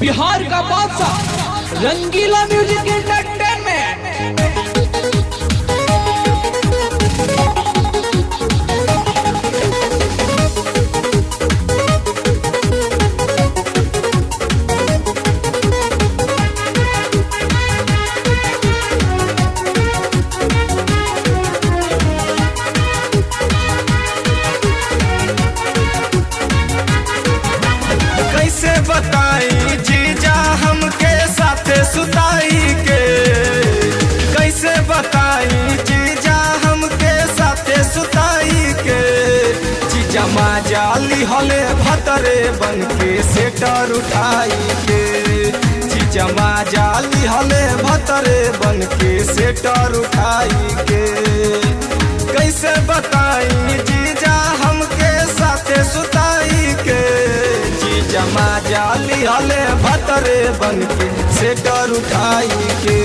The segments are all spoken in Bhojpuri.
बिहार का बादशाह रंगीला म्यूजिक एंटरटेनमेंट। कैसे बताई जीजा हमके साथे सुताई के, कैसे बताई जीजा हमके साथे सुताई के। जीजा माजाली हले भतरे बन के सेटर उठाई के, जीजा माजाली हले भतरे बन के सेटर उठाई के। कैसे बताई जीजा हमके साथे सुताई के, जमा जाली हले भतरे बन के सेटर उठाई के।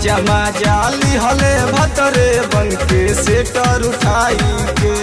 जमा जाली हले भतरे बन के सेटर उठाई के।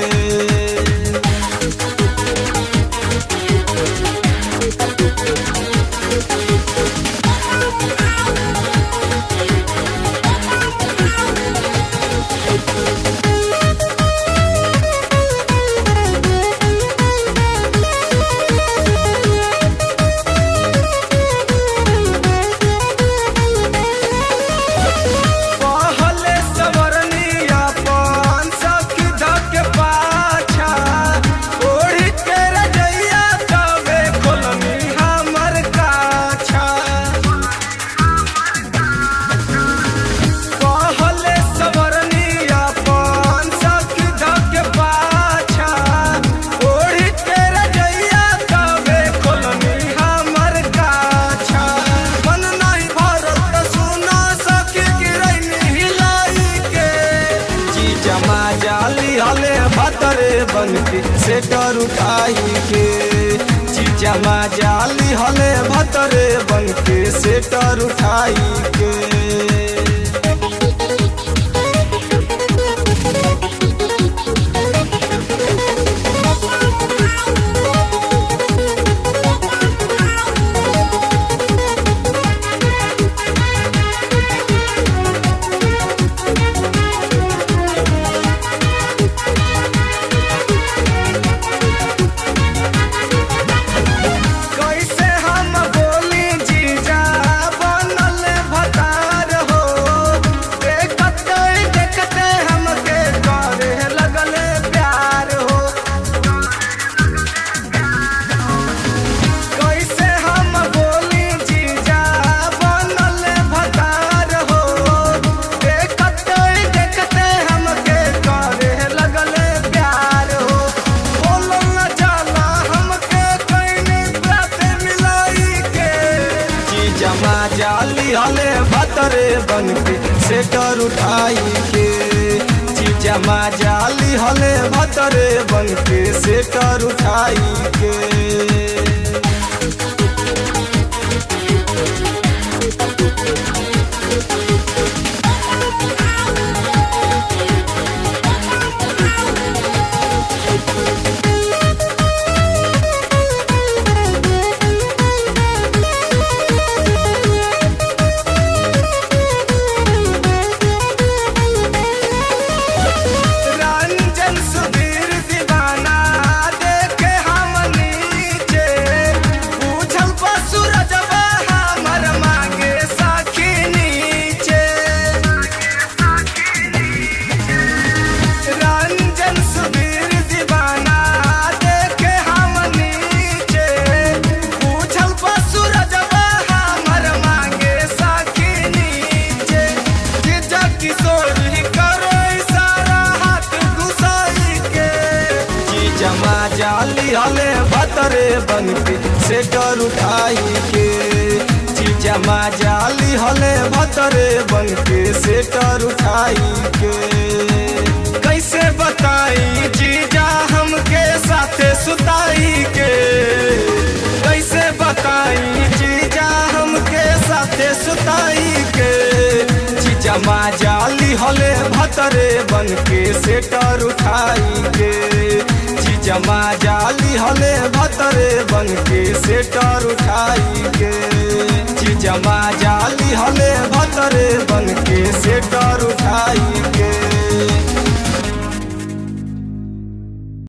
भतरे बन के सेटर उठाई के, जीजा माजाली हले भतरे बन के सेटर उठाई के। जाली हले भतरे बन के सेटर उठाई के, जीजा माजाली हले भतरे बन के सेटर उठाई के। जाली हले भतरे बन के सेटर उठाई के, जीजा माजाली हले भतरे बन के सेटर उठाई के। कैसे बताई जीजा हमके साथे सुताई के, कैसे बताई जीजा हमके साथे सुताई के। जीजा माजाली हले भतरे बन के सेटर उठाई के, चीजमा जाली हले भतरे बन के सेटर उठाई के। चीजमा जाली हले भतरे बन के सेटर